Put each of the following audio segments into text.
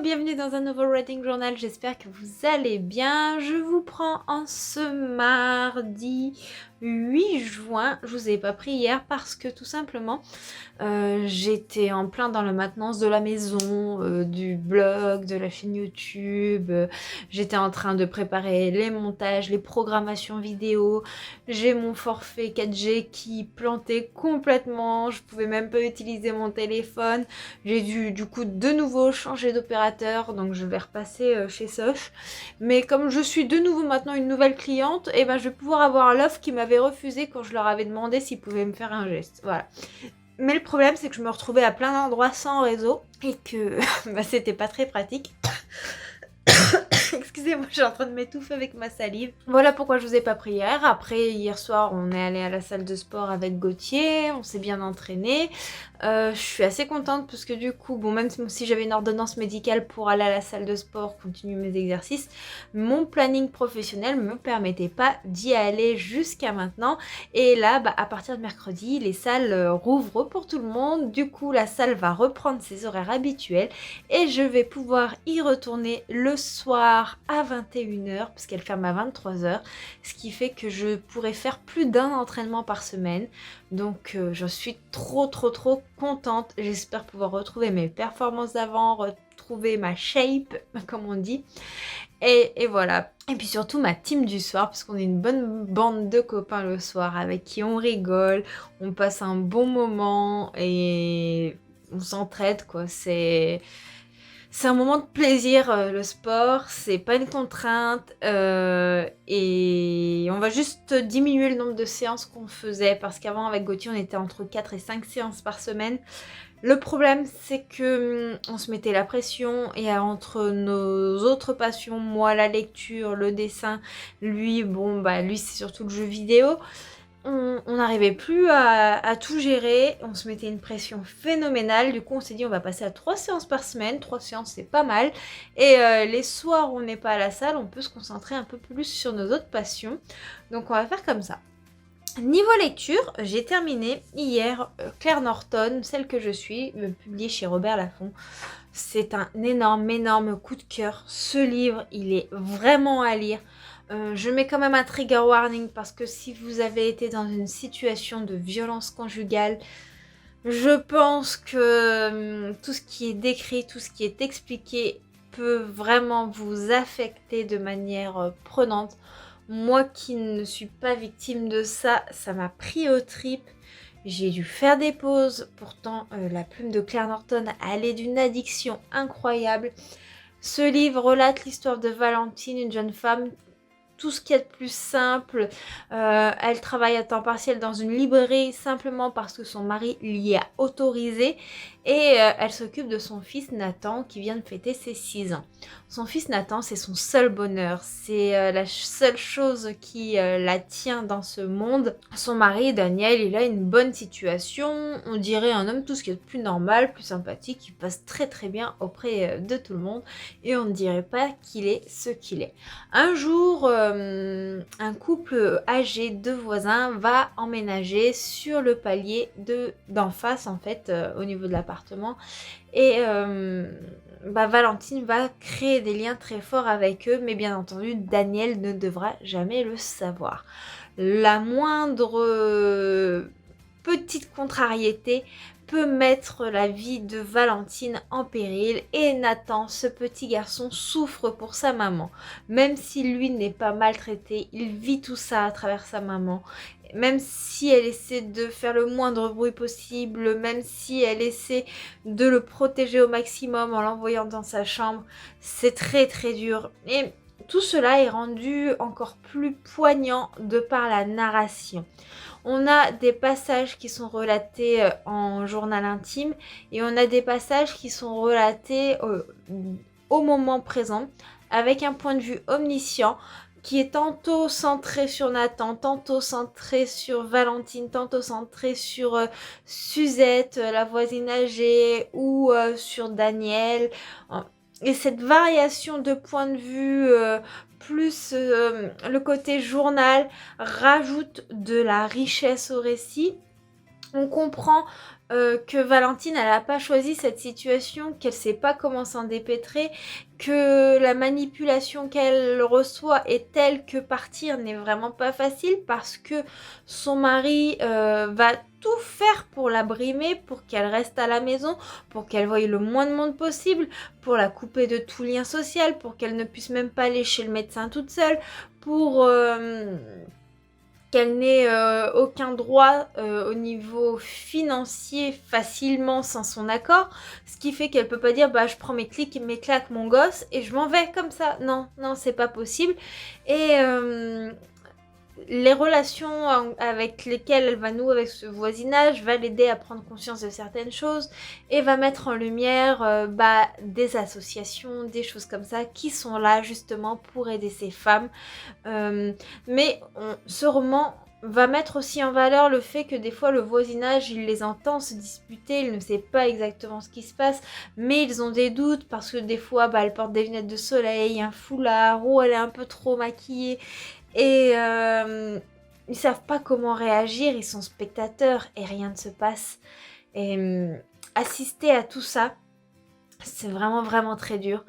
bienvenue dans un nouveau Writing Journal, j'espère que vous allez bien. Je vous prends en ce mardi 8 juin, je vous ai pas pris hier parce que tout simplement j'étais en plein dans la maintenance de la maison, du blog, de la chaîne YouTube, j'étais en train de préparer les montages, les programmations vidéo, j'ai mon forfait 4G qui plantait complètement, je pouvais même pas utiliser mon téléphone, j'ai dû du coup de nouveau changer d'opérateur, donc je vais repasser chez Soch, mais comme je suis de nouveau maintenant une nouvelle cliente, et ben je vais pouvoir avoir l'offre qui m'avait refusé quand je leur avais demandé s'ils pouvaient me faire un geste, voilà. Mais le problème, c'est que je me retrouvais à plein d'endroits sans réseau et que c'était pas très pratique. Excusez-moi, je suis en train de m'étouffer avec ma salive. Voilà pourquoi je vous ai pas pris hier. Après, hier soir, on est allé à la salle de sport avec Gauthier, on s'est bien entraîné. Je suis assez contente parce que du coup, bon, même si j'avais une ordonnance médicale pour aller à la salle de sport, continuer mes exercices, mon planning professionnel me permettait pas d'y aller jusqu'à maintenant. Et là, à partir de mercredi, les salles rouvrent pour tout le monde. Du coup, la salle va reprendre ses horaires habituels et je vais pouvoir y retourner le soir à 21h parce qu'elle ferme à 23h, ce qui fait que je pourrais faire plus d'un entraînement par semaine. Donc je suis trop contente. J'espère pouvoir retrouver mes performances d'avant, retrouver ma shape, comme on dit. Et voilà. Et puis surtout ma team du soir, parce qu'on est une bonne bande de copains le soir avec qui on rigole, on passe un bon moment et on s'entraide quoi. C'est un moment de plaisir, le sport, c'est pas une contrainte et on va juste diminuer le nombre de séances qu'on faisait parce qu'avant avec Gauthier on était entre 4 et 5 séances par semaine. Le problème c'est que on se mettait la pression et entre nos autres passions, moi la lecture, le dessin, lui lui c'est surtout le jeu vidéo. On n'arrivait plus à tout gérer, on se mettait une pression phénoménale, du coup on s'est dit on va passer à 3 séances par semaine, 3 séances c'est pas mal, et les soirs où on n'est pas à la salle, on peut se concentrer un peu plus sur nos autres passions, donc on va faire comme ça. Niveau lecture, j'ai terminé hier Claire Norton, celle que je suis, publiée chez Robert Laffont. C'est un énorme coup de cœur, ce livre il est vraiment à lire. Je mets quand même un trigger warning parce que si vous avez été dans une situation de violence conjugale, je pense que tout ce qui est décrit, tout ce qui est expliqué peut vraiment vous affecter de manière prenante. Moi qui ne suis pas victime de ça, ça m'a pris aux tripes. J'ai dû faire des pauses, pourtant la plume de Claire Norton allait d'une addiction incroyable. Ce livre relate l'histoire de Valentine, une jeune femme, tout ce qu'il y a de plus simple. Elle travaille à temps partiel dans une librairie simplement parce que son mari l'y a autorisé et elle s'occupe de son fils Nathan qui vient de fêter ses 6 ans. Son fils Nathan, c'est son seul bonheur, c'est la seule chose qui la tient dans ce monde. Son mari Daniel, il a une bonne situation, on dirait un homme tout ce qui est de plus normal, plus sympathique, il passe très bien auprès de tout le monde et on ne dirait pas qu'il est ce qu'il est. Un jour, un couple âgé de voisins va emménager sur le palier d'en face en fait, au niveau de l'appartement et Valentine va créer des liens très forts avec eux, mais bien entendu Daniel ne devra jamais le savoir. La moindre petite contrariété peut mettre la vie de Valentine en péril et Nathan, ce petit garçon, souffre pour sa maman. Même si lui n'est pas maltraité, il vit tout ça à travers sa maman. Même si elle essaie de faire le moindre bruit possible, même si elle essaie de le protéger au maximum en l'envoyant dans sa chambre, c'est très dur. Et tout cela est rendu encore plus poignant de par la narration. On a des passages qui sont relatés en journal intime et on a des passages qui sont relatés au moment présent avec un point de vue omniscient qui est tantôt centré sur Nathan, tantôt centré sur Valentine, tantôt centré sur Suzette, la voisine âgée, ou sur Daniel. Et cette variation de point de vue, plus le côté journal, rajoute de la richesse au récit. On comprend que Valentine, elle n'a pas choisi cette situation, qu'elle ne sait pas comment s'en dépêtrer, que la manipulation qu'elle reçoit est telle que partir n'est vraiment pas facile parce que son mari va tout faire pour la brimer, pour qu'elle reste à la maison, pour qu'elle voie le moins de monde possible, pour la couper de tout lien social, pour qu'elle ne puisse même pas aller chez le médecin toute seule, pour qu'elle n'ait aucun droit au niveau financier facilement sans son accord, ce qui fait qu'elle peut pas dire bah je prends mes clics et mes claques mon gosse et je m'en vais comme ça. Non, non, c'est pas possible. Et les relations avec lesquelles elle va nouer avec ce voisinage va l'aider à prendre conscience de certaines choses et va mettre en lumière des associations, des choses comme ça qui sont là justement pour aider ces femmes. Ce roman va mettre aussi en valeur le fait que des fois le voisinage, il les entend se disputer, il ne sait pas exactement ce qui se passe, mais ils ont des doutes parce que des fois elle porte des lunettes de soleil, un foulard, ou elle est un peu trop maquillée et ils savent pas comment réagir, ils sont spectateurs et rien ne se passe. Et assister à tout ça, c'est vraiment vraiment très dur.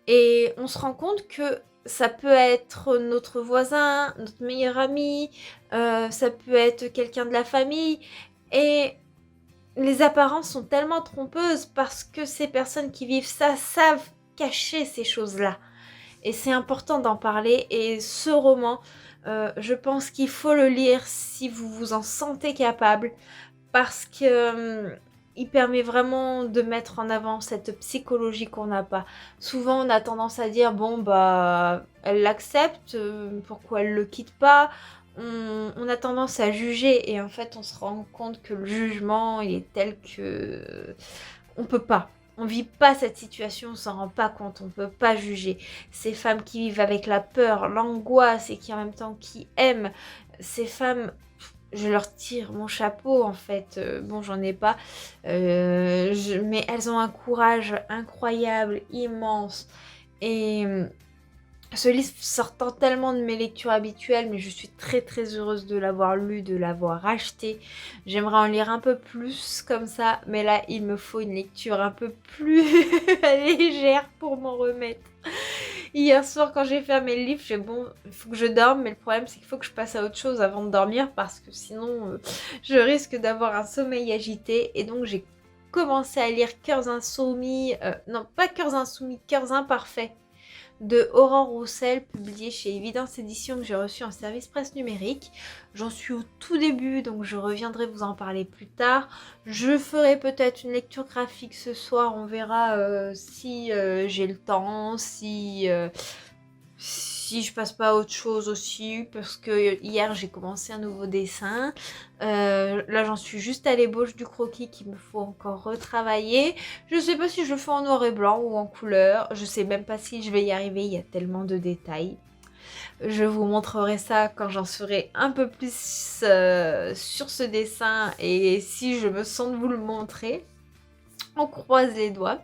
Et on se rend compte que ça peut être notre voisin, notre meilleur ami, ça peut être quelqu'un de la famille. Et les apparences sont tellement trompeuses parce que ces personnes qui vivent ça savent cacher ces choses-là. Et c'est important d'en parler. Et ce roman, je pense qu'il faut le lire si vous vous en sentez capable. Parce que il permet vraiment de mettre en avant cette psychologie qu'on n'a pas. Souvent, on a tendance à dire, bon, elle l'accepte, pourquoi elle le quitte pas? On a tendance à juger et en fait, on se rend compte que le jugement, il est tel que on peut pas. On vit pas cette situation, on s'en rend pas compte, on peut pas juger. Ces femmes qui vivent avec la peur, l'angoisse et qui en même temps qui aiment, ces femmes, je leur tire mon chapeau en fait. Bon, j'en ai pas, mais elles ont un courage incroyable, immense. Et ce livre sortant tellement de mes lectures habituelles, mais je suis très très heureuse de l'avoir lu, de l'avoir acheté. J'aimerais en lire un peu plus comme ça, mais là il me faut une lecture un peu plus légère pour m'en remettre. Hier soir, quand j'ai fermé le livre, j'ai bon, il faut que je dorme, mais le problème c'est qu'il faut que je passe à autre chose avant de dormir parce que sinon je risque d'avoir un sommeil agité. Et donc j'ai commencé à lire Cœurs Insoumis, non pas Cœurs Insoumis, Cœurs Imparfaits de Aurore Roussel, publié chez Évidence Éditions que j'ai reçu en service presse numérique. J'en suis au tout début, donc je reviendrai vous en parler plus tard. Je ferai peut-être une lecture graphique ce soir, on verra si j'ai le temps, si je passe pas à autre chose aussi, parce que hier j'ai commencé un nouveau dessin. Là j'en suis juste à l'ébauche du croquis qu'il me faut encore retravailler. Je sais pas si je le fais en noir et blanc ou en couleur. Je sais même pas si je vais y arriver, il y a tellement de détails. Je vous montrerai ça quand j'en serai un peu plus sur ce dessin et si je me sens de vous le montrer. On croise les doigts.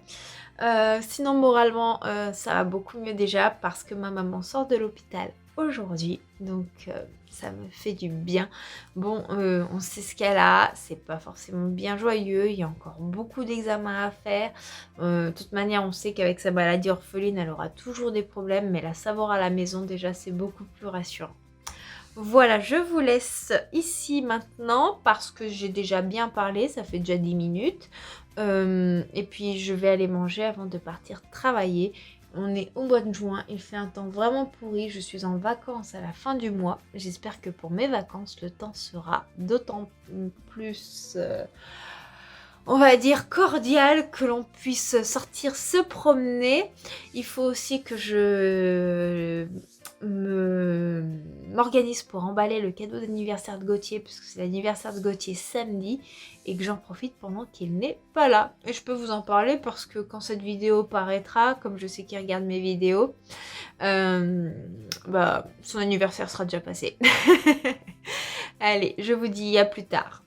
Sinon moralement ça va beaucoup mieux déjà parce que ma maman sort de l'hôpital aujourd'hui, donc ça me fait du bien. Bon, on sait ce qu'elle a, c'est pas forcément bien joyeux, il y a encore beaucoup d'examens à faire. De toute manière, on sait qu'avec sa maladie orpheline, elle aura toujours des problèmes, mais la savoir à la maison déjà, c'est beaucoup plus rassurant. Voilà, je vous laisse ici maintenant parce que j'ai déjà bien parlé, ça fait déjà 10 minutes. Et puis je vais aller manger avant de partir travailler. On est au mois de juin, il fait un temps vraiment pourri, je suis en vacances à la fin du mois. J'espère que pour mes vacances, le temps sera d'autant plus, on va dire, cordial, que l'on puisse sortir se promener. Il faut aussi que je m'organise pour emballer le cadeau d'anniversaire de Gauthier, puisque c'est l'anniversaire de Gauthier samedi, et que j'en profite pendant qu'il n'est pas là. Et je peux vous en parler parce que quand cette vidéo paraîtra, comme je sais qu'il regarde mes vidéos, son anniversaire sera déjà passé. Allez, je vous dis à plus tard.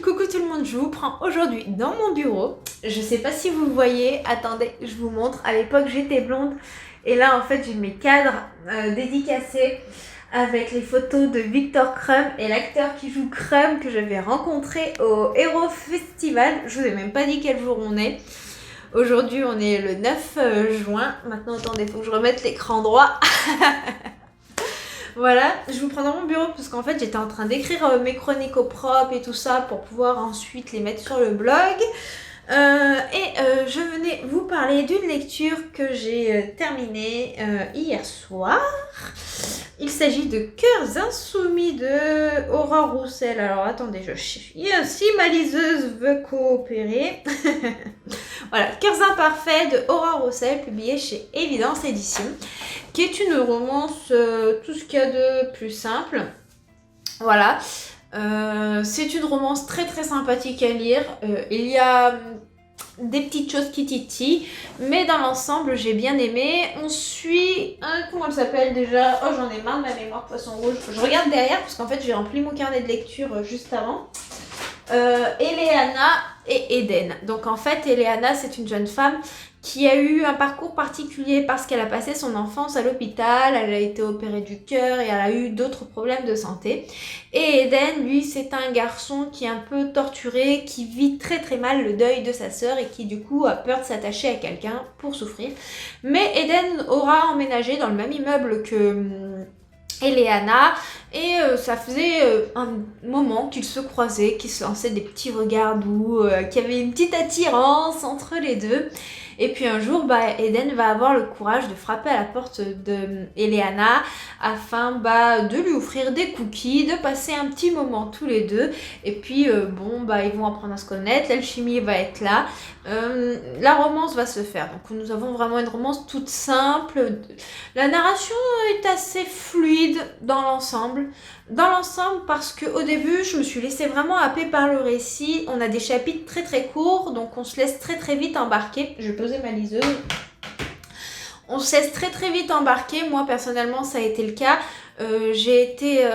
Coucou tout le monde, je vous prends aujourd'hui dans mon bureau. Je sais pas si vous voyez, attendez, je vous montre. À l'époque j'étais blonde et là en fait j'ai mes cadres dédicacés avec les photos de Victor Crumb et l'acteur qui joue Crumb que j'avais rencontré au Hero Festival. Je vous ai même pas dit quel jour on est. Aujourd'hui on est le 9 juin. Maintenant attendez, faut que je remette l'écran droit. Voilà, je vous prends dans mon bureau parce qu'en fait j'étais en train d'écrire mes chroniques au propre et tout ça pour pouvoir ensuite les mettre sur le blog. Je venais vous parler d'une lecture que j'ai terminée hier soir. Il s'agit de Cœurs insoumis de Aurore Roussel. Alors attendez, je cherche. Si ma liseuse veut coopérer. Voilà, Cœurs imparfaits de Aurore Roussel, publié chez Évidence Édition, qui est une romance tout ce qu'il y a de plus simple. Voilà. C'est une romance très très sympathique à lire. Il y a des petites choses qui titillent, mais dans l'ensemble j'ai bien aimé. On suit comment elle s'appelle déjà? Oh, j'en ai marre de ma mémoire poisson rouge. Je regarde derrière parce qu'en fait j'ai rempli mon carnet de lecture juste avant. Eleana et Eden. Donc en fait Eleana c'est une jeune femme qui a eu un parcours particulier parce qu'elle a passé son enfance à l'hôpital, elle a été opérée du cœur et elle a eu d'autres problèmes de santé. Et Eden, lui, c'est un garçon qui est un peu torturé, qui vit très très mal le deuil de sa sœur et qui du coup a peur de s'attacher à quelqu'un pour souffrir. Mais Eden aura emménagé dans le même immeuble que Eleana et ça faisait un moment qu'ils se croisaient, qu'ils se lançaient des petits regards doux, qu'il y avait une petite attirance entre les deux. Et puis un jour, Eden va avoir le courage de frapper à la porte de Eleana afin de lui offrir des cookies, de passer un petit moment tous les deux. Et puis ils vont apprendre à se connaître, l'alchimie va être là, la romance va se faire. Donc nous avons vraiment une romance toute simple. La narration est assez fluide dans l'ensemble. Parce qu'au début, je me suis laissée vraiment happer par le récit. On a des chapitres très très courts, donc on se laisse très très vite embarquer. Je vais poser ma liseuse. On se laisse très très vite embarquer. Moi personnellement, ça a été le cas. J'ai été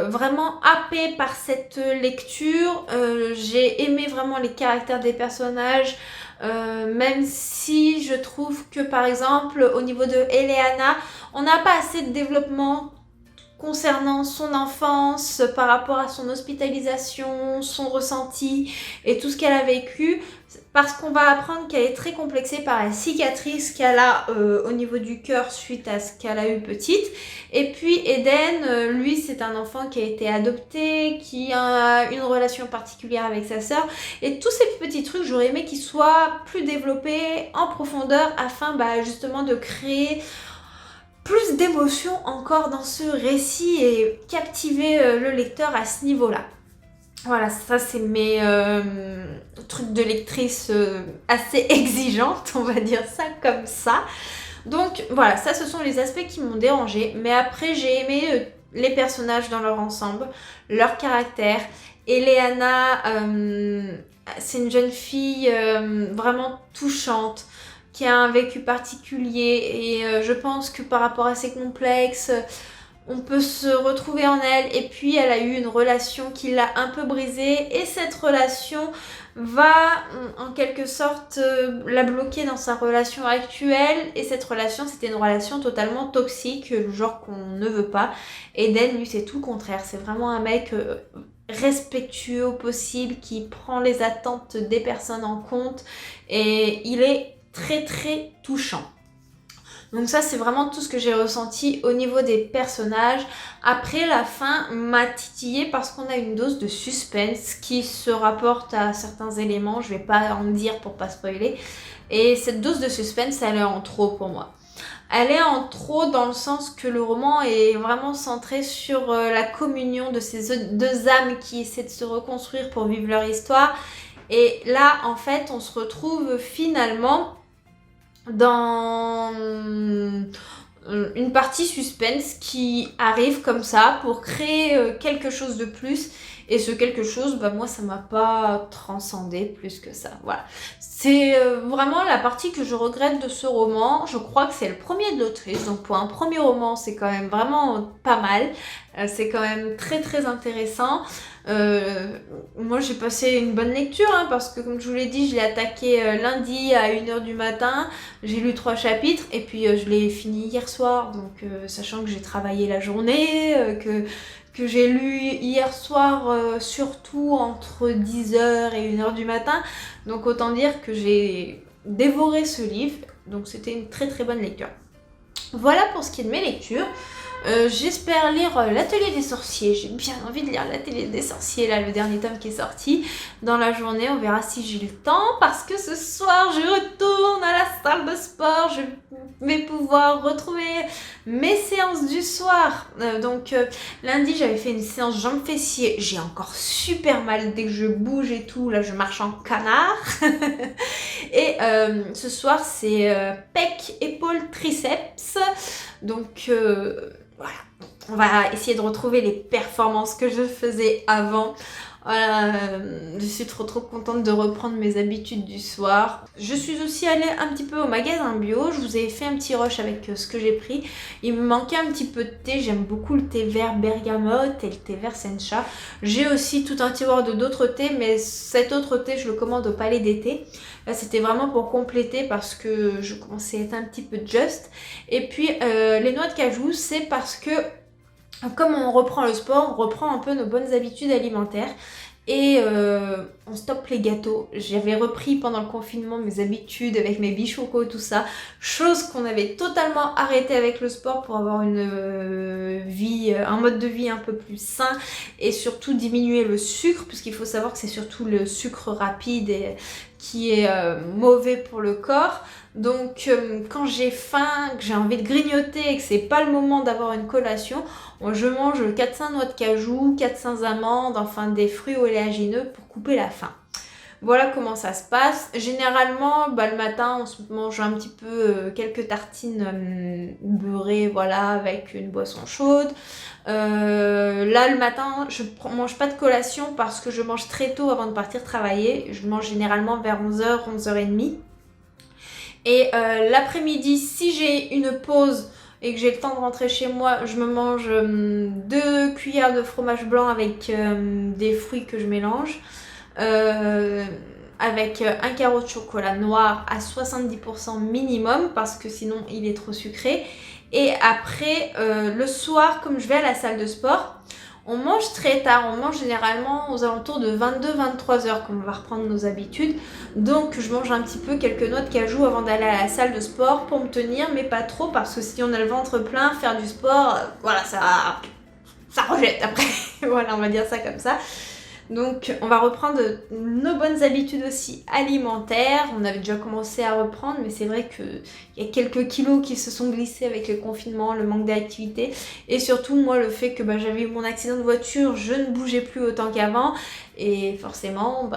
vraiment happée par cette lecture. J'ai aimé vraiment les caractères des personnages. Même si je trouve que par exemple au niveau de Eleana, on n'a pas assez de développement concernant son enfance, par rapport à son hospitalisation, son ressenti et tout ce qu'elle a vécu, parce qu'on va apprendre qu'elle est très complexée par la cicatrice qu'elle a au niveau du cœur suite à ce qu'elle a eu petite. Et puis Eden, lui c'est un enfant qui a été adopté, qui a une relation particulière avec sa sœur, et tous ces petits trucs j'aurais aimé qu'ils soient plus développés en profondeur afin justement de créer plus d'émotion encore dans ce récit et captiver le lecteur à ce niveau-là. Voilà, ça c'est mes trucs de lectrice assez exigeantes, on va dire ça comme ça. Donc voilà, ça ce sont les aspects qui m'ont dérangé. Mais après j'ai aimé les personnages dans leur ensemble, leur caractère. Eleana, c'est une jeune fille vraiment touchante, qui a un vécu particulier et je pense que par rapport à ses complexes, on peut se retrouver en elle. Et puis elle a eu une relation qui l'a un peu brisée et cette relation va en quelque sorte la bloquer dans sa relation actuelle. Et cette relation, c'était une relation totalement toxique, le genre qu'on ne veut pas. Eden, lui, c'est tout le contraire. C'est vraiment un mec respectueux au possible, qui prend les attentes des personnes en compte et il est très très touchant. Donc ça c'est vraiment tout ce que j'ai ressenti au niveau des personnages. Après la fin m'a titillé parce qu'on a une dose de suspense qui se rapporte à certains éléments, je vais pas en dire pour pas spoiler. Et cette dose de suspense elle est en trop pour moi. Elle est en trop dans le sens que le roman est vraiment centré sur la communion de ces deux âmes qui essaient de se reconstruire pour vivre leur histoire. Et là en fait on se retrouve finalement dans une partie suspense qui arrive comme ça pour créer quelque chose de plus Et ce quelque chose, bah moi ça m'a pas transcendé plus que ça. Voilà. C'est vraiment la partie que je regrette de ce roman. Je crois que c'est le premier de l'autrice, donc pour un premier roman c'est quand même vraiment pas mal. C'est quand même très très intéressant. Moi j'ai passé une bonne lecture hein, parce que comme je vous l'ai dit, je l'ai attaqué lundi à 1h du matin. J'ai lu 3 chapitres et puis je l'ai fini hier soir. Donc sachant que j'ai travaillé la journée, que j'ai lu hier soir surtout entre 10h et 1h du matin. Donc autant dire que j'ai dévoré ce livre. Donc c'était une très très bonne lecture. Voilà pour ce qui est de mes lectures. J'espère lire l'Atelier des sorciers. J'ai bien envie de lire l'Atelier des sorciers, là, le dernier tome qui est sorti. Dans la journée, on verra si j'ai le temps. Parce que ce soir, je retourne à la salle de sport. Je vais pouvoir retrouver mes séances du soir. Lundi, j'avais fait une séance jambes fessiers. J'ai encore super mal dès que je bouge et tout. Là, je marche en canard. Et ce soir, c'est pec, épaule, triceps. Donc voilà, on va essayer de retrouver les performances que je faisais avant. Voilà, je suis trop contente de reprendre mes habitudes du soir. Je suis aussi allée un petit peu au magasin bio. Je vous ai fait un petit rush avec ce que j'ai pris. Il me manquait un petit peu de thé. J'aime beaucoup le thé vert bergamote et le thé vert sencha. J'ai aussi tout un tiroir de d'autres thés, mais cet autre thé, je le commande au Palais d'été. Là, c'était vraiment pour compléter parce que je commençais à être un petit peu just. Et puis, les noix de cajou, c'est parce que comme on reprend le sport, on reprend un peu nos bonnes habitudes alimentaires et on stoppe les gâteaux. J'avais repris pendant le confinement mes habitudes avec mes bichocos, tout ça, chose qu'on avait totalement arrêté avec le sport pour avoir une vie, un mode de vie un peu plus sain et surtout diminuer le sucre, puisqu'il faut savoir que c'est surtout le sucre rapide qui est mauvais pour le corps. Donc quand j'ai faim, que j'ai envie de grignoter et que c'est pas le moment d'avoir une collation, je mange 400 noix de cajou, 400 amandes, enfin des fruits oléagineux pour couper la faim. Voilà comment ça se passe. Généralement, le matin, on se mange un petit peu quelques tartines beurrées, voilà, avec une boisson chaude. Là, le matin, je mange pas de collation parce que je mange très tôt avant de partir travailler. Je mange généralement vers 11h, 11h30. Et l'après-midi, si j'ai une pause et que j'ai le temps de rentrer chez moi, je me mange 2 cuillères de fromage blanc avec des fruits que je mélange. Avec un carreau de chocolat noir à 70% minimum parce que sinon il est trop sucré. Et après, le soir, comme je vais à la salle de sport, on mange très tard, on mange généralement aux alentours de 22-23 heures quand on va reprendre nos habitudes. Donc je mange un petit peu quelques noix de cajou avant d'aller à la salle de sport pour me tenir, mais pas trop parce que si on a le ventre plein, faire du sport, voilà, ça rejette après. Voilà, on va dire ça comme ça. Donc on va reprendre nos bonnes habitudes aussi alimentaires. On avait déjà commencé à reprendre, mais c'est vrai qu'il y a quelques kilos qui se sont glissés avec le confinement, le manque d'activité. Et surtout moi le fait que j'avais eu mon accident de voiture, je ne bougeais plus autant qu'avant. Et forcément,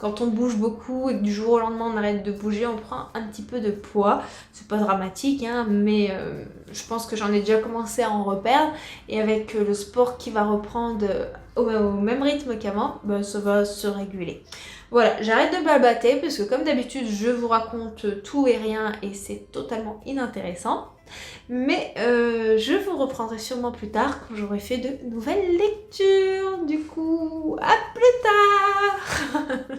quand on bouge beaucoup et que du jour au lendemain on arrête de bouger, on prend un petit peu de poids. C'est pas dramatique, hein, mais je pense que j'en ai déjà commencé à en reperdre. Et avec le sport qui va reprendre au même rythme qu'avant, ça va se réguler. Voilà, j'arrête de blablater parce que comme d'habitude, je vous raconte tout et rien et c'est totalement inintéressant. Mais je vous reprendrai sûrement plus tard quand j'aurai fait de nouvelles lectures. Du coup, à plus tard.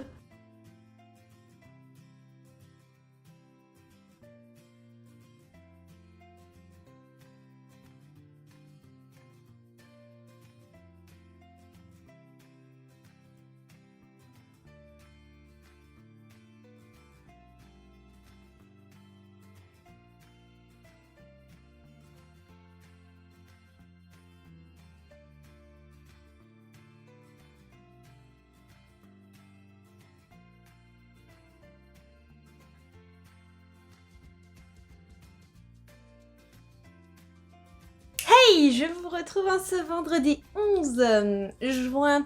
Hey, je vous retrouve ce vendredi 11 juin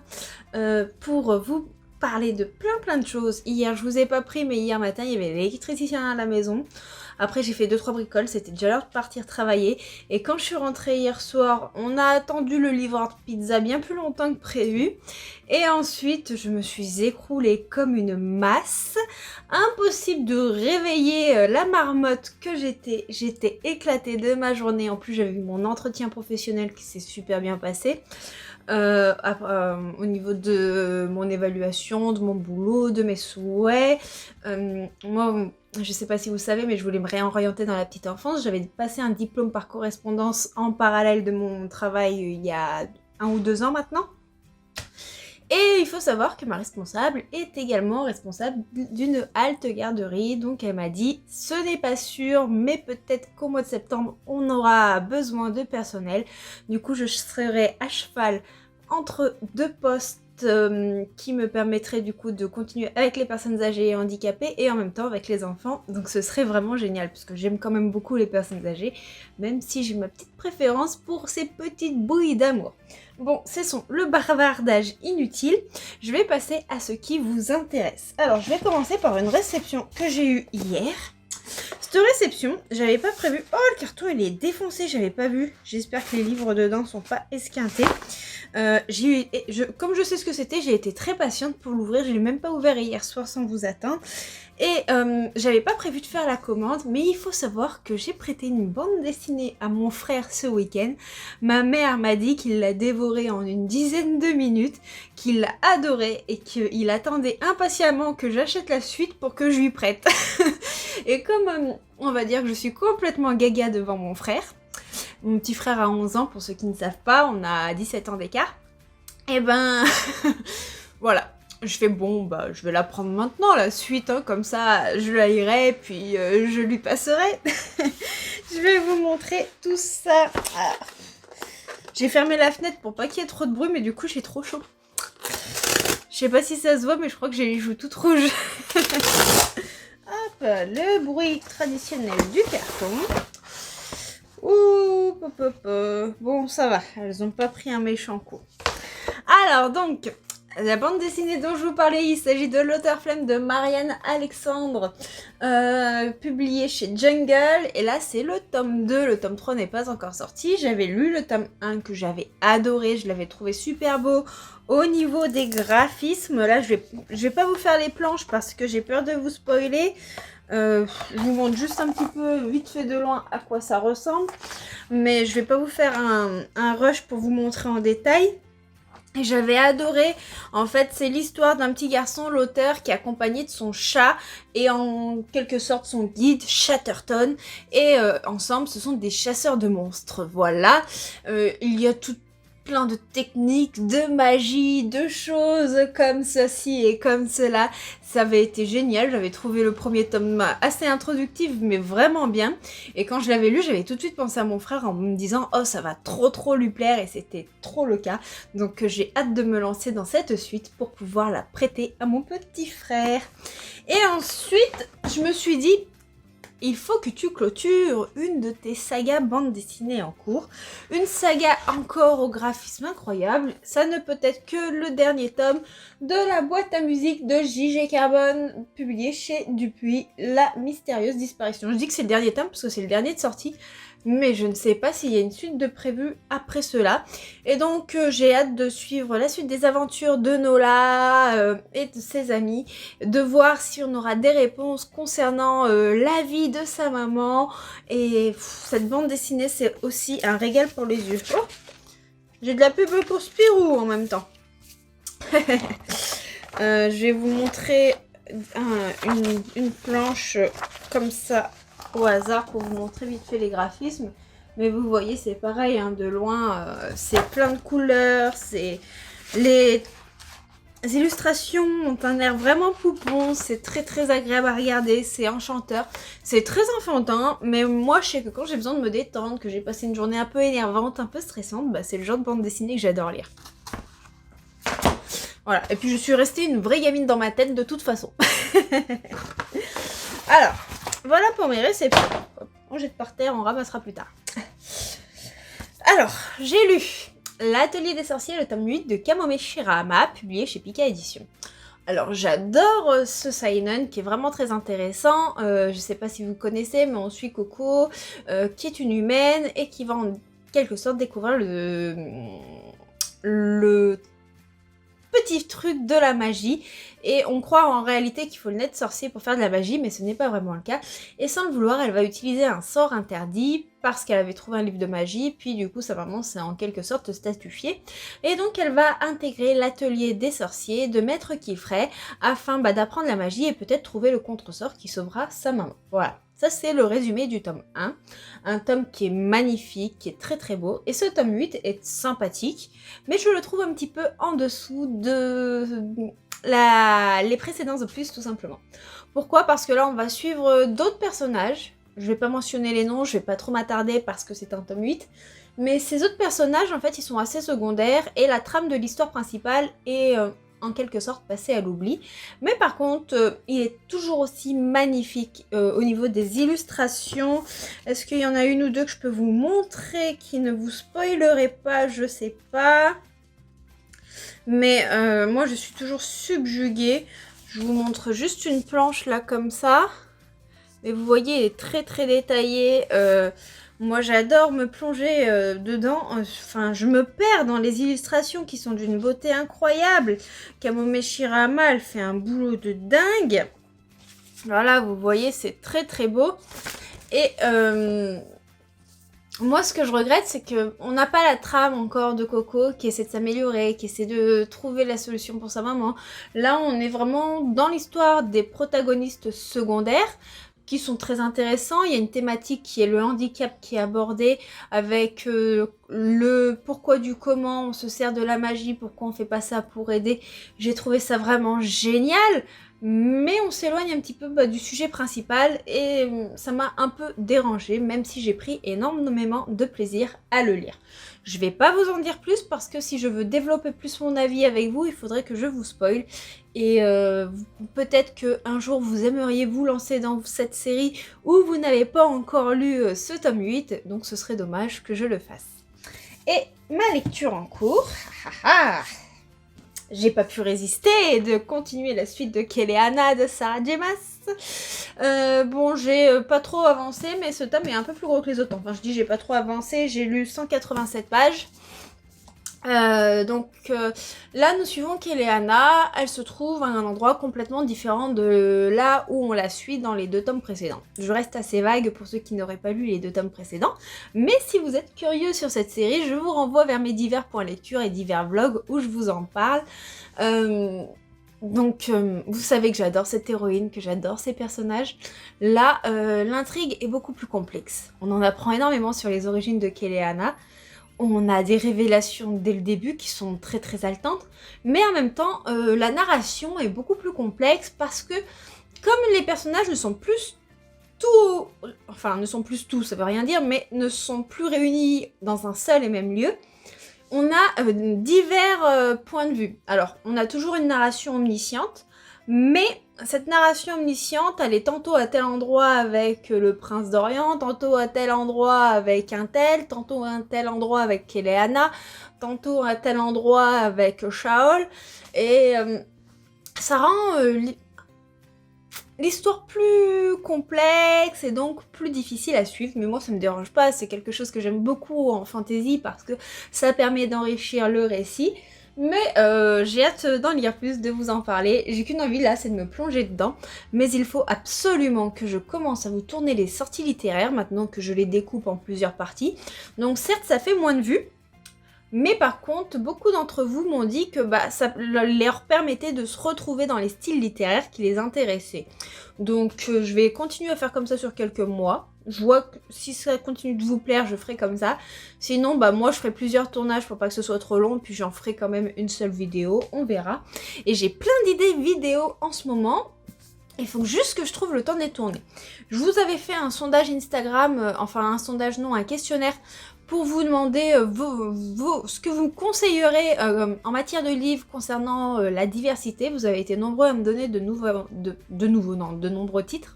pour vous parler de plein de choses. Hier, je vous ai pas pris, mais hier matin, il y avait l'électricien à la maison. Après, j'ai fait 2-3 bricoles, c'était déjà l'heure de partir travailler. Et quand je suis rentrée hier soir, on a attendu le livreur de pizza bien plus longtemps que prévu. Et ensuite, je me suis écroulée comme une masse. Impossible de réveiller la marmotte que j'étais. J'étais éclatée de ma journée. En plus, j'avais eu mon entretien professionnel qui s'est super bien passé. Au niveau de mon évaluation, de mon boulot, de mes souhaits. Moi, je sais pas si vous savez, mais je voulais me réorienter dans la petite enfance. J'avais passé un diplôme par correspondance en parallèle de mon travail il y a 1 ou 2 ans maintenant. Et il faut savoir que ma responsable est également responsable d'une halte garderie. Donc elle m'a dit, ce n'est pas sûr, mais peut-être qu'au mois de septembre, on aura besoin de personnel. Du coup, je serai à cheval entre 2 postes qui me permettraient du coup de continuer avec les personnes âgées et handicapées et en même temps avec les enfants. Donc ce serait vraiment génial parce que j'aime quand même beaucoup les personnes âgées, même si j'ai ma petite préférence pour ces petites bouilles d'amour. Bon, cessons le bavardage inutile, je vais passer à ce qui vous intéresse. Alors, je vais commencer par une réception que j'ai eue hier. Cette réception, j'avais pas prévu... Oh, le carton, il est défoncé, j'avais pas vu. J'espère que les livres dedans sont pas esquintés. Comme je sais ce que c'était, j'ai été très patiente pour l'ouvrir. Je l'ai même pas ouvert hier soir sans vous attendre. Et j'avais pas prévu de faire la commande, mais il faut savoir que j'ai prêté une bande dessinée à mon frère ce week-end. Ma mère m'a dit qu'il l'a dévorée en une dizaine de minutes, qu'il l'a adorée et qu'il attendait impatiemment que j'achète la suite pour que je lui prête. Et comme on va dire que je suis complètement gaga devant mon frère, mon petit frère a 11 ans pour ceux qui ne savent pas, on a 17 ans d'écart, et ben voilà. Je fais bon, bah je vais la prendre maintenant, la suite, hein, comme ça je la lirai, puis je lui passerai. Je vais vous montrer tout ça. Ah. J'ai fermé la fenêtre pour pas qu'il y ait trop de bruit, mais du coup j'ai trop chaud. Je sais pas si ça se voit, mais je crois que j'ai les joues toutes rouges. Hop, le bruit traditionnel du carton. Ouh, bon ça va, elles ont pas pris un méchant coup. Alors donc... La bande dessinée dont je vous parlais, il s'agit de l'auteur flemme de Marianne Alexandre, publié chez Jungle, et là c'est le tome 2, le tome 3 n'est pas encore sorti. J'avais lu le tome 1 que j'avais adoré, je l'avais trouvé super beau au niveau des graphismes. Là je vais pas vous faire les planches parce que j'ai peur de vous spoiler. Je vous montre juste un petit peu vite fait de loin à quoi ça ressemble, mais je vais pas vous faire un rush pour vous montrer en détail. Et j'avais adoré, en fait c'est l'histoire d'un petit garçon, l'auteur, qui est accompagné de son chat et en quelque sorte son guide Chatterton, et ensemble ce sont des chasseurs de monstres, voilà. Il y a tout plein de techniques, de magie, de choses comme ceci et comme cela. Ça avait été génial, j'avais trouvé le premier tome assez introductif mais vraiment bien, et quand je l'avais lu j'avais tout de suite pensé à mon frère en me disant oh ça va trop lui plaire, et c'était trop le cas. Donc j'ai hâte de me lancer dans cette suite pour pouvoir la prêter à mon petit frère. Et ensuite je me suis dit il faut que tu clôtures une de tes sagas bande dessinée en cours. Une saga encore au graphisme incroyable. Ça ne peut être que le dernier tome de la boîte à musique de J.G. Carbone, publié chez Dupuis, La mystérieuse disparition. Je dis que c'est le dernier tome parce que c'est le dernier de sortie, mais je ne sais pas s'il y a une suite de prévue après cela. Et donc j'ai hâte de suivre la suite des aventures de Nola et de ses amis, de voir si on aura des réponses concernant la vie de sa maman. Et cette bande dessinée c'est aussi un régal pour les yeux. Oh, j'ai de la pub pour Spirou en même temps. Je vais vous montrer une planche comme ça au hasard pour vous montrer vite fait les graphismes, mais vous voyez c'est pareil, hein, de loin c'est plein de couleurs, les illustrations ont un air vraiment poupon, c'est très agréable à regarder, c'est enchanteur, c'est très enfantin, mais moi je sais que quand j'ai besoin de me détendre, que j'ai passé une journée un peu énervante, un peu stressante, bah, c'est le genre de bande dessinée que j'adore lire. Voilà, et puis je suis restée une vraie gamine dans ma tête de toute façon. Alors, voilà pour mes réceptions. On jette par terre, on ramassera plus tard. Alors, j'ai lu L'Atelier des sorciers, le tome 8 de Kamome Shirahama, publié chez Pika Édition. Alors j'adore ce seinen qui est vraiment très intéressant. Je sais pas si vous connaissez, mais on suit Coco qui est une humaine et qui va en quelque sorte découvrir le petit truc de la magie, et on croit en réalité qu'il faut le naître sorcier pour faire de la magie, mais ce n'est pas vraiment le cas, et sans le vouloir elle va utiliser un sort interdit parce qu'elle avait trouvé un livre de magie, puis du coup sa maman s'est en quelque sorte statufiée, et donc elle va intégrer l'atelier des sorciers de Maître Killfrey afin d'apprendre la magie et peut-être trouver le contresort qui sauvera sa maman. Voilà. Ça, c'est le résumé du tome 1. Un tome qui est magnifique, qui est très très beau. Et ce tome 8 est sympathique, mais je le trouve un petit peu en dessous de les précédents opus, tout simplement. Pourquoi? Parce que là, on va suivre d'autres personnages. Je vais pas mentionner les noms, je vais pas trop m'attarder parce que c'est un tome 8. Mais ces autres personnages, en fait, ils sont assez secondaires et la trame de l'histoire principale est en quelque sorte passé à l'oubli. Mais par contre, il est toujours aussi magnifique au niveau des illustrations. Est-ce qu'il y en a une ou deux que je peux vous montrer qui ne vous spoilerait pas? Je sais pas. Mais moi, je suis toujours subjuguée. Je vous montre juste une planche là comme ça. Mais vous voyez, elle est très très détaillée. Moi, j'adore me plonger dedans. Enfin, je me perds dans les illustrations qui sont d'une beauté incroyable. Kamome Shirama, elle fait un boulot de dingue. Voilà, vous voyez, c'est très très beau. Et moi, ce que je regrette, c'est qu'on n'a pas la trame encore de Coco qui essaie de s'améliorer, qui essaie de trouver la solution pour sa maman. Là, on est vraiment dans l'histoire des protagonistes secondaires, qui sont très intéressants. Il y a une thématique qui est le handicap qui est abordé avec le pourquoi du comment on se sert de la magie, pourquoi on fait pas ça pour aider. J'ai trouvé ça vraiment génial, mais on s'éloigne un petit peu du sujet principal et ça m'a un peu dérangée, même si j'ai pris énormément de plaisir à le lire. Je vais pas vous en dire plus parce que si je veux développer plus mon avis avec vous, il faudrait que je vous spoil. Et peut-être qu'un jour vous aimeriez vous lancer dans cette série où vous n'avez pas encore lu ce tome 8, donc ce serait dommage que je le fasse. Et ma lecture en cours, j'ai pas pu résister de continuer la suite de Keleana de Sarah J. Maas. Bon, j'ai pas trop avancé, mais ce tome est un peu plus gros que les autres. Enfin, je dis j'ai pas trop avancé, j'ai lu 187 pages. Là, nous suivons Keleana. Elle se trouve à un endroit complètement différent de là où on la suit dans les 2 tomes précédents. Je reste assez vague pour ceux qui n'auraient pas lu les 2 tomes précédents, mais si vous êtes curieux sur cette série, je vous renvoie vers mes divers points lecture et divers vlogs où je vous en parle. Vous savez que j'adore cette héroïne, que j'adore ces personnages. Là, l'intrigue est beaucoup plus complexe. On en apprend énormément sur les origines de Keleana. On a des révélations dès le début qui sont très très haletantes, mais en même temps, la narration est beaucoup plus complexe parce que comme les personnages ne sont plus tous, ça veut rien dire, mais ne sont plus réunis dans un seul et même lieu, on a divers points de vue. Alors, on a toujours une narration omnisciente, mais cette narration omnisciente, elle est tantôt à tel endroit avec le prince d'Orient, tantôt à tel endroit avec un tel, tantôt à un tel endroit avec Keleana, tantôt à tel endroit avec Shaol, et ça rend l'histoire plus complexe et donc plus difficile à suivre, mais moi ça me dérange pas, c'est quelque chose que j'aime beaucoup en fantasy parce que ça permet d'enrichir le récit. Mais j'ai hâte d'en lire plus, de vous en parler. J'ai qu'une envie là, c'est de me plonger dedans. Mais il faut absolument que je commence à vous tourner les sorties littéraires, maintenant que je les découpe en plusieurs parties. Donc certes, ça fait moins de vues. Mais par contre, beaucoup d'entre vous m'ont dit que ça leur permettait de se retrouver dans les styles littéraires qui les intéressaient. Donc je vais continuer à faire comme ça sur quelques mois. Je vois que si ça continue de vous plaire, je ferai comme ça. Sinon, moi je ferai plusieurs tournages pour pas que ce soit trop long, puis j'en ferai quand même une seule vidéo, on verra. Et j'ai plein d'idées vidéo en ce moment. Il faut juste que je trouve le temps de les tourner. Je vous avais fait un sondage Instagram, un questionnaire pour vous demander ce que vous me conseillerez en matière de livres concernant la diversité. Vous avez été nombreux à me donner de nombreux titres.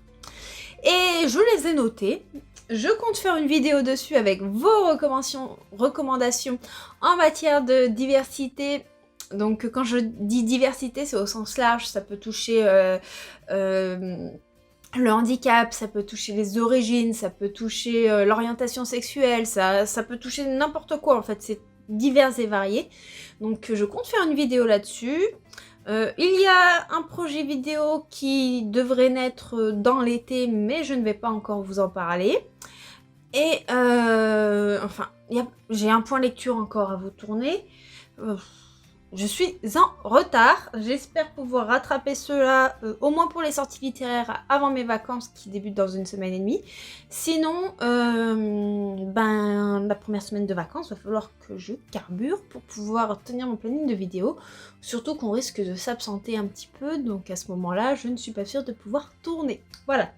Et je les ai notés. Je compte faire une vidéo dessus avec vos recommandations en matière de diversité Donc quand je dis diversité, c'est au sens large, ça peut toucher le handicap, ça peut toucher les origines, ça peut toucher l'orientation sexuelle, ça peut toucher n'importe quoi en fait, c'est divers et varié. Donc je compte faire une vidéo là-dessus. Il y a un projet vidéo qui devrait naître dans l'été, mais je ne vais pas encore vous en parler. Et enfin, j'ai un point lecture encore à vous tourner. Je suis en retard. J'espère pouvoir rattraper cela au moins pour les sorties littéraires avant mes vacances qui débutent dans une semaine et demie. Sinon, la première semaine de vacances, il va falloir que je carbure pour pouvoir tenir mon planning de vidéos. Surtout qu'on risque de s'absenter un petit peu, donc à ce moment-là, je ne suis pas sûre de pouvoir tourner. Voilà.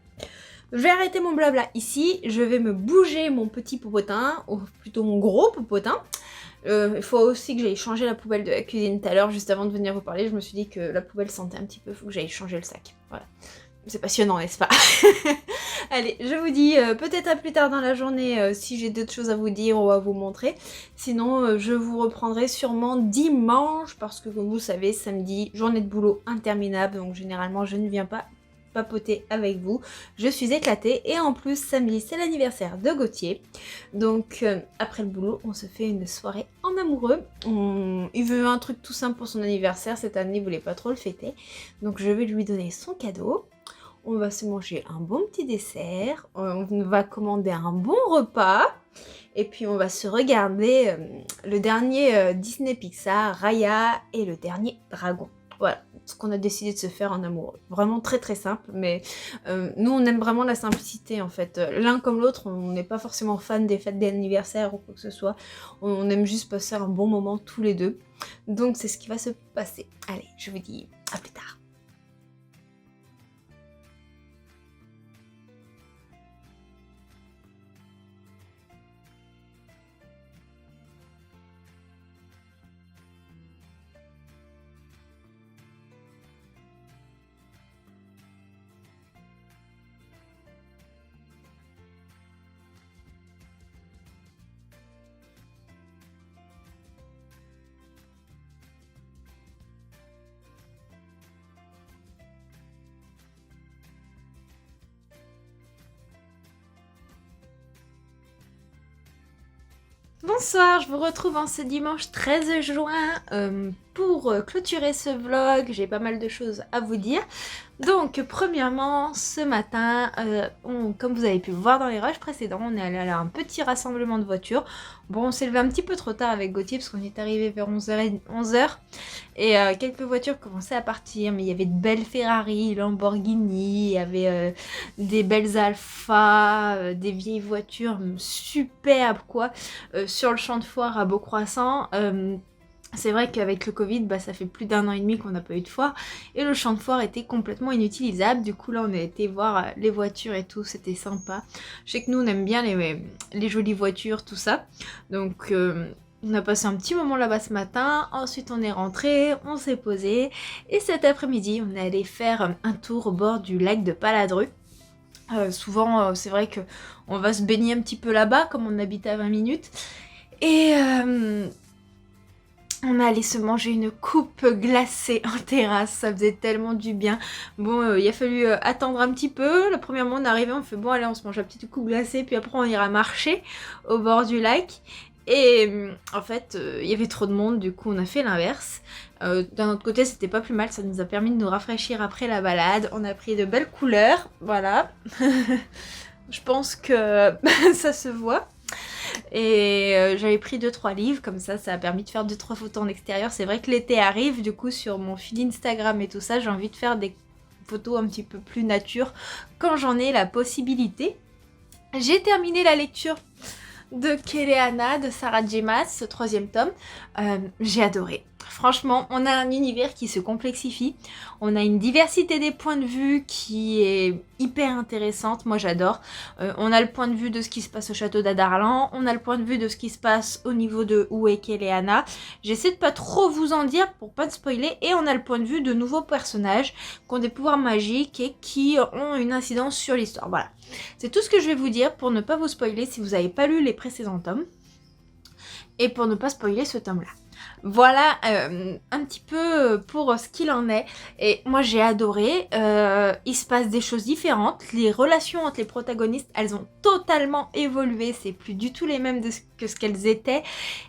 Je vais arrêter mon blabla ici. Je vais me bouger mon petit popotin, ou plutôt mon gros popotin. Il faut aussi que j'aille changer la poubelle de la cuisine tout à l'heure, juste avant de venir vous parler. Je me suis dit que la poubelle sentait un petit peu, il faut que j'aille changer le sac. Voilà. C'est passionnant, n'est-ce pas? Allez, je vous dis peut-être à plus tard dans la journée si j'ai d'autres choses à vous dire ou à vous montrer. Sinon, je vous reprendrai sûrement dimanche parce que comme vous savez, samedi, journée de boulot interminable. Donc généralement, je ne viens pas papoter avec vous. Je suis éclatée et en plus samedi c'est l'anniversaire de Gauthier. Donc après le boulot on se fait une soirée en amoureux. Il veut un truc tout simple pour son anniversaire. Cette année il voulait pas trop le fêter. Donc je vais lui donner son cadeau. On va se manger un bon petit dessert. On va commander un bon repas. Et puis on va se regarder le dernier Disney Pixar, Raya et le dernier Dragon. Voilà, ce qu'on a décidé de se faire en amoureux. Vraiment très très simple, mais nous on aime vraiment la simplicité en fait. L'un comme l'autre, on n'est pas forcément fan des fêtes d'anniversaire ou quoi que ce soit. On aime juste passer un bon moment tous les deux. Donc c'est ce qui va se passer. Allez, je vous dis à plus tard. Bonsoir, je vous retrouve en ce dimanche 13 juin pour clôturer ce vlog. J'ai pas mal de choses à vous dire. Donc premièrement, ce matin, comme vous avez pu le voir dans les rushs précédents, on est allé à un petit rassemblement de voitures. Bon, on s'est levé un petit peu trop tard avec Gauthier parce qu'on est arrivé vers 11h et quelques voitures commençaient à partir, mais il y avait de belles Ferrari, Lamborghini, il y avait des belles Alfa, des vieilles voitures superbes quoi, sur le champ de foire à Beaucroissant. C'est vrai qu'avec le Covid, ça fait plus d'1 an et demi qu'on n'a pas eu de foire et le champ de foire était complètement inutilisable. Du coup là on a été voir les voitures et tout, c'était sympa. Je sais que nous on aime bien les jolies voitures, tout ça. Donc on a passé un petit moment là-bas ce matin, ensuite on est rentré, on s'est posé et cet après-midi on est allé faire un tour au bord du lac de Paladru. Souvent c'est vrai qu'on va se baigner un petit peu là-bas comme on habite à 20 minutes et on est allé se manger une coupe glacée en terrasse, ça faisait tellement du bien. Bon, il a fallu attendre un petit peu. La première fois on est arrivé, on fait bon allez on se mange une petite coupe glacée, puis après on ira marcher au bord du lac. Et en fait, il y avait trop de monde, du coup on a fait l'inverse. D'un autre côté c'était pas plus mal, ça nous a permis de nous rafraîchir après la balade. On a pris de belles couleurs, voilà. Je pense que ça se voit. Et j'avais pris 2-3 livres, comme ça a permis de faire 2-3 photos en extérieur. C'est vrai que l'été arrive, du coup sur mon fil Instagram et tout ça, j'ai envie de faire des photos un petit peu plus nature quand j'en ai la possibilité. J'ai terminé la lecture de Keleana de Sarah J. Maas, ce 3e tome. J'ai adoré. Franchement, on a un univers qui se complexifie, on a une diversité des points de vue qui est hyper intéressante, moi j'adore. On a le point de vue de ce qui se passe au château d'Adarlan, on a le point de vue de ce qui se passe au niveau de où est Keleana. J'essaie de pas trop vous en dire pour pas de spoiler, et on a le point de vue de nouveaux personnages qui ont des pouvoirs magiques et qui ont une incidence sur l'histoire. Voilà, c'est tout ce que je vais vous dire pour ne pas vous spoiler si vous n'avez pas lu les précédents tomes et pour ne pas spoiler ce tome là. Voilà un petit peu pour ce qu'il en est. Et moi j'ai adoré. Il se passe des choses différentes. Les relations entre les protagonistes, elles ont totalement évolué. C'est plus du tout les mêmes que ce qu'elles étaient.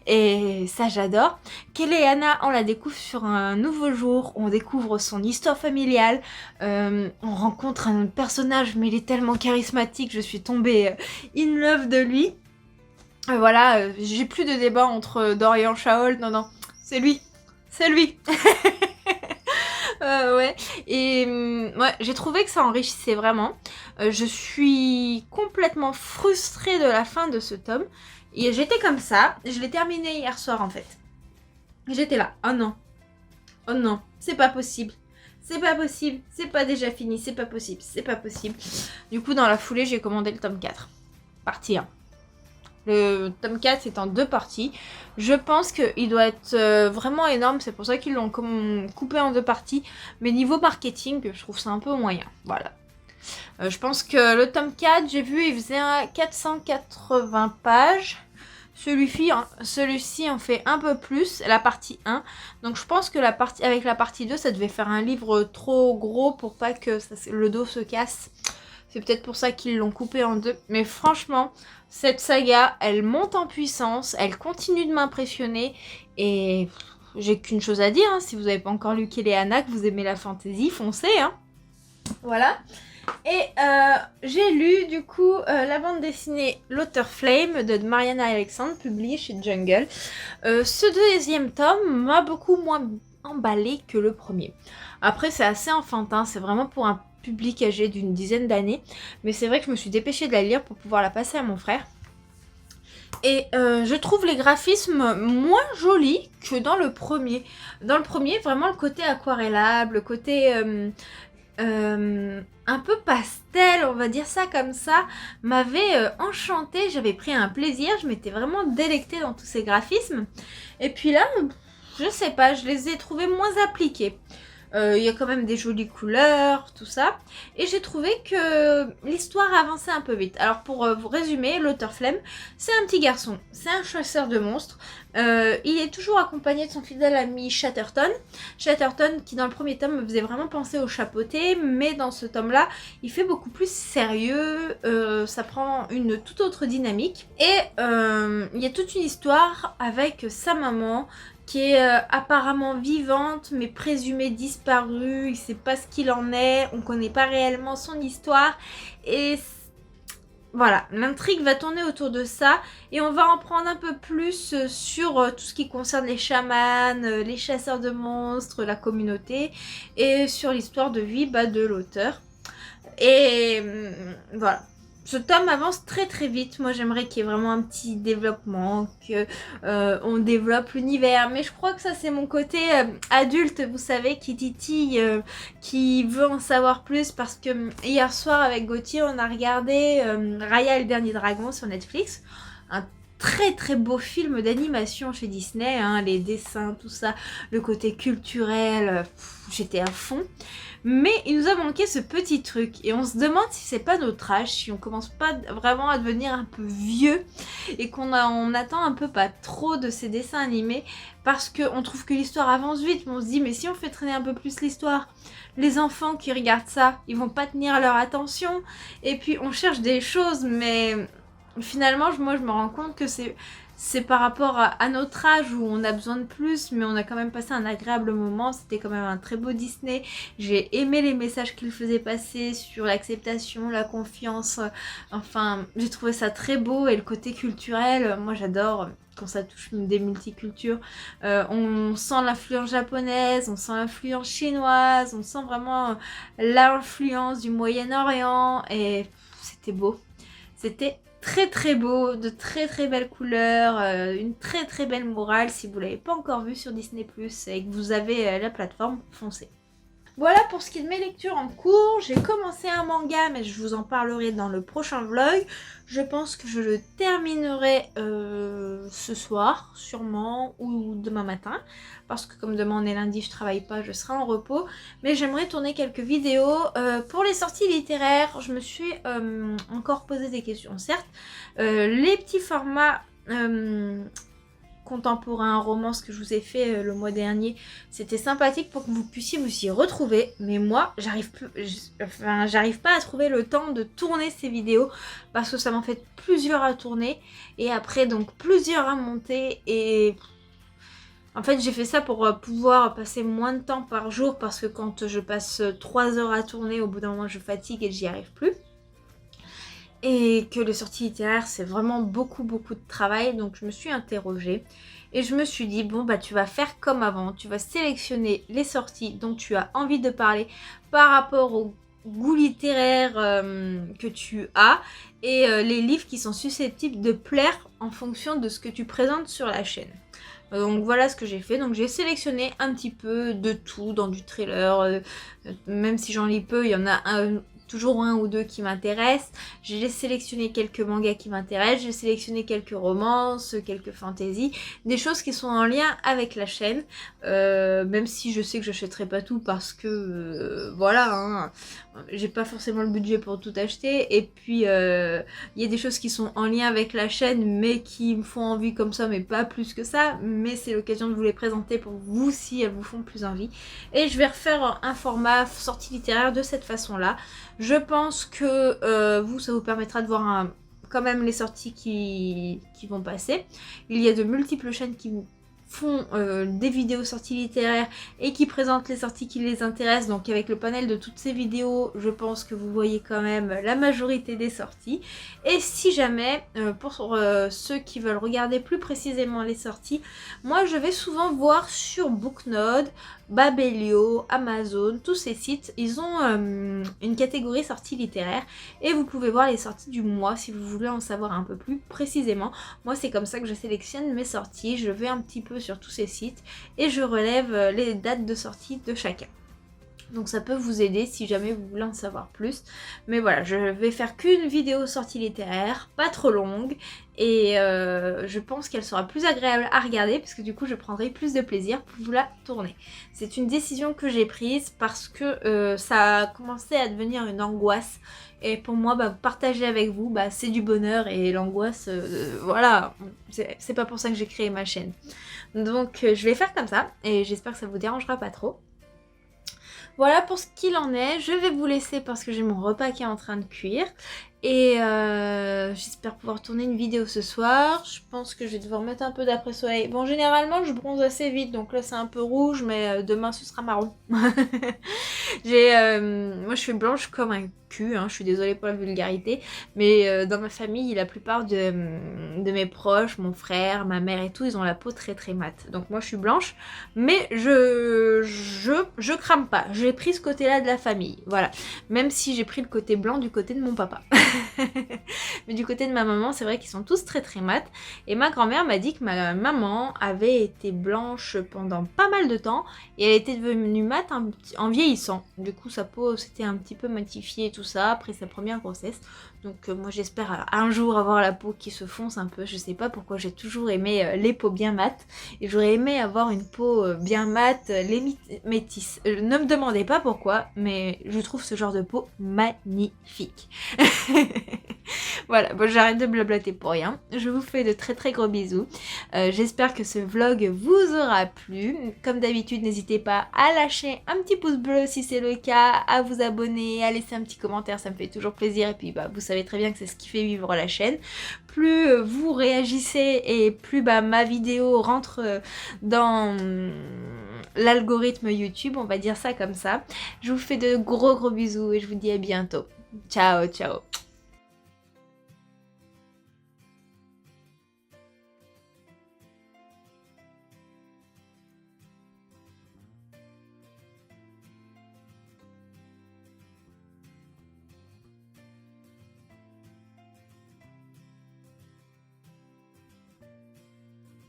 Et ça j'adore. Kelly et Anna, on la découvre sur un nouveau jour. On découvre son histoire familiale. On rencontre un autre personnage, mais il est tellement charismatique. Je suis tombée in love de lui. Voilà, j'ai plus de débat entre Dorian Shaol. Non, non. C'est lui. C'est lui. Ouais. Et ouais, j'ai trouvé que ça enrichissait vraiment. Je suis complètement frustrée de la fin de ce tome. Et j'étais comme ça. Je l'ai terminé hier soir en fait. J'étais là. Oh non. Oh non. C'est pas possible. C'est pas possible. C'est pas déjà fini. C'est pas possible. C'est pas possible. Du coup, dans la foulée, j'ai commandé le tome 4. Partie 1. Le tome 4 c'est en 2 parties. Je pense qu'il doit être vraiment énorme. C'est pour ça qu'ils l'ont coupé en 2 parties. Mais niveau marketing, je trouve ça un peu moyen. Voilà. Je pense que le tome 4, j'ai vu, il faisait 480 pages. Celui-ci en fait un peu plus, la partie 1. Donc je pense que avec la partie 2, ça devait faire un livre trop gros pour pas que le dos se casse. C'est peut-être pour ça qu'ils l'ont coupé en 2. Mais franchement, cette saga, elle monte en puissance. Elle continue de m'impressionner. Et j'ai qu'une chose à dire. Hein, si vous n'avez pas encore lu Kelly et Anna, que vous aimez la fantasy, foncez. Hein. Voilà. Et j'ai lu du coup la bande dessinée L'auteur Flame de Mariana Alexandre, publiée chez Jungle. Ce deuxième tome m'a beaucoup moins emballé que le premier. Après, c'est assez enfantin. C'est vraiment pour un public âgé d'une dizaine d'années, mais c'est vrai que je me suis dépêchée de la lire pour pouvoir la passer à mon frère. Et je trouve les graphismes moins jolis que dans le premier. Dans le premier, vraiment le côté aquarellable, le côté un peu pastel, on va dire ça comme ça, m'avait enchantée. J'avais pris un plaisir, je m'étais vraiment délectée dans tous ces graphismes. Et puis là, je sais pas, je les ai trouvés moins appliqués. Il y a quand même des jolies couleurs, tout ça. Et j'ai trouvé que l'histoire avançait un peu vite. Alors pour vous résumer, l'auteur Flemme, c'est un petit garçon. C'est un chasseur de monstres. Il est toujours accompagné de son fidèle ami Chatterton. Chatterton qui dans le premier tome me faisait vraiment penser au chapeauté. Mais dans ce tome-là, il fait beaucoup plus sérieux. Ça prend une toute autre dynamique. Et il y a toute une histoire avec sa maman qui est apparemment vivante mais présumée disparue, il sait pas ce qu'il en est, on connaît pas réellement son histoire et voilà, l'intrigue va tourner autour de ça et on va en prendre un peu plus sur tout ce qui concerne les chamans, les chasseurs de monstres, la communauté et sur l'histoire de vie de l'auteur. Et voilà. Ce tome avance très très vite. Moi j'aimerais qu'il y ait vraiment un petit développement, qu'on développe l'univers. Mais je crois que ça c'est mon côté adulte, vous savez, qui titille, qui veut en savoir plus. Parce que hier soir avec Gauthier on a regardé Raya et le dernier dragon sur Netflix. Un très très beau film d'animation chez Disney, hein, les dessins, tout ça, le côté culturel, j'étais à fond. Mais il nous a manqué ce petit truc et on se demande si c'est pas notre âge, si on commence pas vraiment à devenir un peu vieux et on attend un peu pas trop de ces dessins animés parce qu'on trouve que l'histoire avance vite, mais on se dit mais si on fait traîner un peu plus l'histoire, les enfants qui regardent ça, ils vont pas tenir leur attention et puis on cherche des choses mais finalement moi je me rends compte que c'est par rapport à notre âge où on a besoin de plus, mais on a quand même passé un agréable moment. C'était quand même un très beau Disney. J'ai aimé les messages qu'il faisait passer sur l'acceptation, la confiance. Enfin, j'ai trouvé ça très beau et le côté culturel, moi j'adore quand ça touche des multicultures. On sent l'influence japonaise, on sent l'influence chinoise, on sent vraiment l'influence du Moyen-Orient et c'était beau. C'était très très beau, de très très belles couleurs, une très très belle morale. Si vous l'avez pas encore vu sur Disney+, et que vous avez la plateforme, foncez. Voilà pour ce qui est de mes lectures en cours. J'ai commencé un manga, mais je vous en parlerai dans le prochain vlog. Je pense que je le terminerai ce soir, sûrement, ou demain matin. Parce que comme demain on est lundi, je travaille pas, je serai en repos. Mais j'aimerais tourner quelques vidéos. Pour les sorties littéraires, je me suis encore posé des questions. Certes, les petits formats contemporain, romance que je vous ai fait le mois dernier, c'était sympathique pour que vous puissiez vous y retrouver. Mais moi, j'arrive pas à trouver le temps de tourner ces vidéos parce que ça m'en fait plusieurs à tourner et après donc plusieurs à monter et... En fait, j'ai fait ça pour pouvoir passer moins de temps par jour parce que quand je passe 3 heures à tourner, au bout d'un moment, je fatigue et j'y arrive plus. Et que les sorties littéraires, c'est vraiment beaucoup de travail. Donc, je me suis interrogée et je me suis dit, bon, bah, tu vas faire comme avant. Tu vas sélectionner les sorties dont tu as envie de parler par rapport au goût littéraire que tu as et les livres qui sont susceptibles de plaire en fonction de ce que tu présentes sur la chaîne. Donc voilà ce que j'ai fait, donc j'ai sélectionné un petit peu de tout dans du thriller, même si j'en lis peu, il y en a toujours un ou deux qui m'intéressent. J'ai sélectionné quelques mangas qui m'intéressent, j'ai sélectionné quelques romances, quelques fantasy, des choses qui sont en lien avec la chaîne, même si je sais que j'achèterai pas tout parce que voilà, hein, j'ai pas forcément le budget pour tout acheter, et puis il y a des choses qui sont en lien avec la chaîne mais qui me font envie comme ça, mais pas plus que ça, mais c'est l'occasion de vous les présenter pour vous si elles vous font plus envie. Et je vais refaire un format sortie littéraire de cette façon là. Je pense que vous, ça vous permettra de voir quand même les sorties qui vont passer. Il y a de multiples chaînes qui font des vidéos sorties littéraires et qui présentent les sorties qui les intéressent. Donc avec le panel de toutes ces vidéos, je pense que vous voyez quand même la majorité des sorties. Et si jamais, pour ceux qui veulent regarder plus précisément les sorties, moi je vais souvent voir sur Booknode, Babelio, Amazon, tous ces sites, ils ont une catégorie sorties littéraires et vous pouvez voir les sorties du mois si vous voulez en savoir un peu plus précisément. Moi c'est comme ça que je sélectionne mes sorties, je vais un petit peu sur tous ces sites et je relève les dates de sortie de chacun. Donc ça peut vous aider si jamais vous voulez en savoir plus. Mais voilà, je vais faire qu'une vidéo sortie littéraire, pas trop longue. Et je pense qu'elle sera plus agréable à regarder parce que du coup je prendrai plus de plaisir pour vous la tourner. C'est une décision que j'ai prise parce que ça a commencé à devenir une angoisse. Et pour moi, partager avec vous, c'est du bonheur, et l'angoisse, voilà, c'est pas pour ça que j'ai créé ma chaîne. Donc je vais faire comme ça et j'espère que ça vous dérangera pas trop. Voilà pour ce qu'il en est, je vais vous laisser parce que j'ai mon repas qui est en train de cuire. Et j'espère pouvoir tourner une vidéo ce soir. Je pense que je vais devoir mettre un peu d'après-soleil. Bon, généralement je bronze assez vite, donc là c'est un peu rouge, mais demain ce sera marron. Moi je suis blanche comme un cul, hein, je suis désolée pour la vulgarité, mais dans ma famille, la plupart de mes proches, mon frère, ma mère et tout, ils ont la peau très mate. Donc moi je suis blanche, mais je crame pas. J'ai pris ce côté-là de la famille, voilà. Même si j'ai pris le côté blanc du côté de mon papa. Mais du côté de ma maman, c'est vrai qu'ils sont tous très mat. Et ma grand-mère m'a dit que ma maman avait été blanche pendant pas mal de temps et elle était devenue mate en vieillissant. Du coup, sa peau s'était un petit peu matifiée et tout ça après sa première grossesse. Donc moi j'espère un jour avoir la peau qui se fonce un peu. Je sais pas pourquoi, j'ai toujours aimé les peaux bien mates. Et j'aurais aimé avoir une peau bien mate, métisse. Ne me demandez pas pourquoi, mais je trouve ce genre de peau magnifique. Voilà, bon, j'arrête de blablater pour rien. Je vous fais de très gros bisous. J'espère que ce vlog vous aura plu. Comme d'habitude, n'hésitez pas à lâcher un petit pouce bleu si c'est le cas, à vous abonner, à laisser un petit commentaire, ça me fait toujours plaisir. Et puis vous savez très bien que c'est ce qui fait vivre la chaîne. Plus vous réagissez et plus ma vidéo rentre dans l'algorithme YouTube, on va dire ça comme ça. Je vous fais de gros bisous et je vous dis à bientôt. Ciao.